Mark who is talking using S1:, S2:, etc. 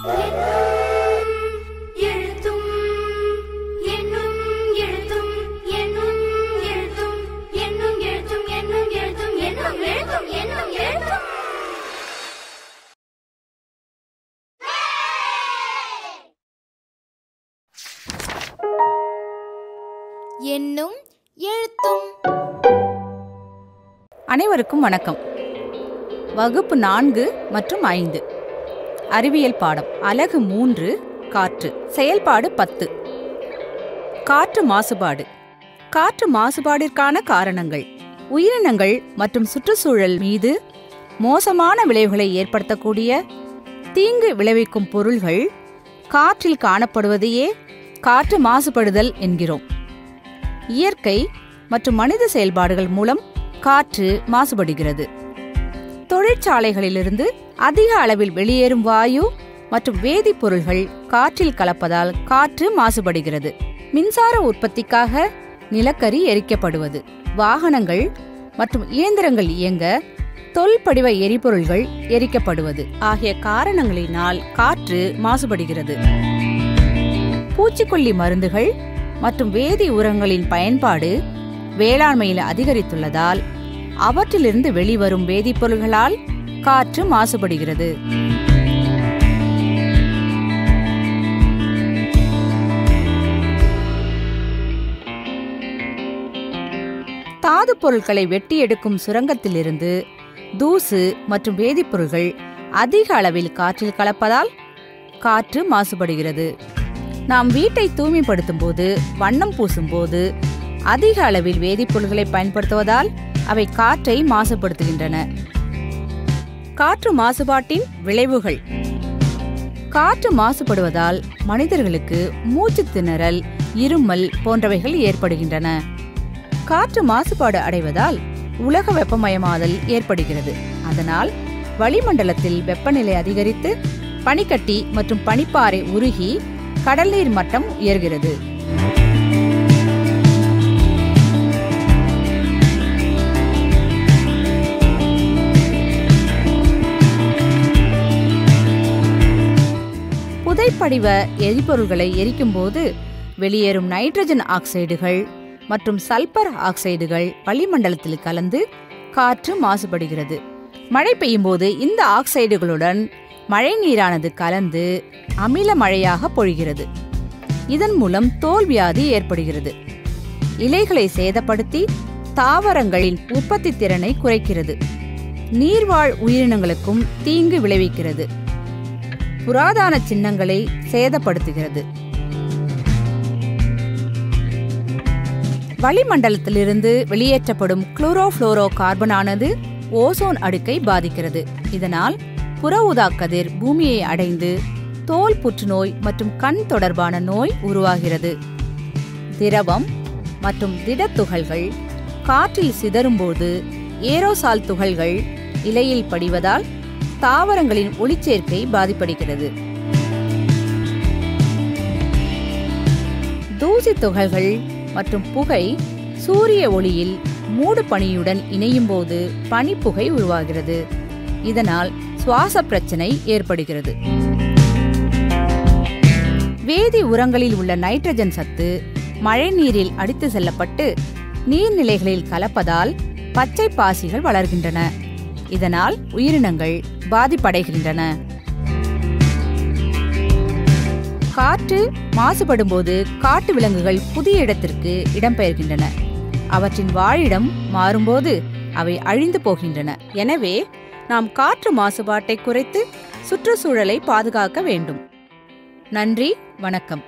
S1: எண்ணும் எழுத்தும்.
S2: அனைவருக்கும் வணக்கம். வகுப்பு 4 மற்றும் 5 அறிவியல் பாடம் அலகு 3 காற்று. செயல்பாடு 10. காற்று மாசுபாடு. காற்று மாசுபாடிற்கான காரணங்கள்: உயிரினங்கள் மற்றும் சுற்றுச்சூழல் மீது மோசமான விளைவுகளை ஏற்படுத்தக்கூடிய தீங்கு விளைவிக்கும் பொருள்கள் காற்றில் காணப்படுவதையே காற்று மாசுபடுதல் என்கிறோம். இயற்கை மற்றும் மனித செயல்பாடுகள் மூலம் காற்று மாசுபடுகிறது. தொழிற்சாலைகளிலிருந்து அதிக அளவில் வெளியேறும் வாயு மற்றும் வேதிப்பொருள்கள் காற்றில் கலப்பதால் காற்று மாசுபடுகிறது. மின்சார உற்பத்திக்காக நிலக்கரி எரிக்கப்படுவது, வாகனங்கள் மற்றும் இயந்திரங்கள் இயங்க தொல்படிவ எரிபொருள்கள் எரிக்கப்படுவது ஆகிய காரணங்களினால் காற்று மாசுபடுகிறது. பூச்சிக்கொல்லி மருந்துகள் மற்றும் வேதி உரங்களின் பயன்பாடு வேளாண்மையில் அதிகரித்துள்ளதால் அவற்றிலிருந்து வெளிவரும் வேதிப்பொருள்களால் காற்று மாசுபடுகிறது. தாது பொருட்களை வெட்டி எடுக்கும் சுரங்கத்திலிருந்து தூசு மற்றும் வேதிப்பொருள்கள் அதிக அளவில் காற்றில் கலப்பதால் காற்று மாசுபடுகிறது. நாம் வீட்டை தூய்மைப்படுத்தும் போது, வண்ணம் பூசும் போது அதிக அளவில் வேதிப்பொருள்களை பயன்படுத்துவதால் அவை காற்றை மாசுபடுத்துகின்றன. காற்று மாசுபாட்டின் விளைவுகள்: காற்று மாசுபடுவதால் மனிதர்களுக்கு மூச்சு திணறல், இருமல் போன்றவைகள் ஏற்படுகின்றன. காற்று மாசுபாடு அடைவதால் உலக வெப்பமயமாதல் ஏற்படுகிறது. அதனால் வளிமண்டலத்தில் வெப்பநிலை அதிகரித்து பனிக்கட்டி மற்றும் பனிப்பாறை உருகி கடல் நீர் மட்டம் உயர்கிறது. புதைப்படிவ எரிபொருள்களை எரிக்கும் போது வெளியேறும் நைட்ரஜன் ஆக்சைடுகள் மற்றும் சல்பர் ஆக்சைடுகள் வளிமண்டலத்தில் கலந்து காற்று மாசுபடுகிறது. மழை பெய்யும் போது இந்த ஆக்சைடுகளுடன் மழை நீரானது கலந்து அமில மழையாக பொழிகிறது. இதன் மூலம் தோல்வியாதி ஏற்படுகிறது. இலைகளை சேதப்படுத்தி தாவரங்களின் உற்பத்தி திறனை குறைக்கிறது. நீர்வாழ் உயிரினங்களுக்கும் தீங்கு விளைவிக்கிறது. புராதன சின்னங்களை சேதப்படுத்துகிறது. வளிமண்டலத்திலிருந்து வெளியேற்றப்படும் குளோரோஃப்ளோரோ கார்பனானது ஓசோன் அடுக்கை பாதிக்கிறது. இதனால் புற ஊதா கதிர் பூமியை அடைந்து தோல் புற்றுநோய் மற்றும் கண் தொடர்பான நோய் உருவாகிறது. திரவம் மற்றும் திடத்துகள்கள் காற்றில் சிதறும்போது ஏரோசால் துகள்கள் இலையில் படிவதால் தாவரங்களின் ஒளிச்சேர்க்கை பாதிப்படைகிறது. தூசி துகள்கள் மற்றும் புகை சூரிய ஒளியில் மூடு பனியுடன் இணையும் போது பனிப்புகை உருவாகிறது. இதனால் சுவாச பிரச்சனை ஏற்படுகிறது. வேதி உரங்களில் உள்ள நைட்ரஜன் சத்து மழை நீரில் அடித்து செல்லப்பட்டு நீர்நிலைகளில் கலப்பதால் பச்சை பாசிகள் வளர்கின்றன. இதனால் உயிரினங்கள் பாதிப்படைகின்றன. காற்று மாசுபடும் போது காட்டு விலங்குகள் புதிய இடத்திற்கு இடம்பெயர்கின்றன. அவற்றின் வாழிடம் மாறும்போது அவை அழிந்து போகின்றன. எனவே நாம் காற்று மாசுபாட்டை குறைத்து சுற்றுச்சூழலை பாதுகாக்க வேண்டும். நன்றி, வணக்கம்.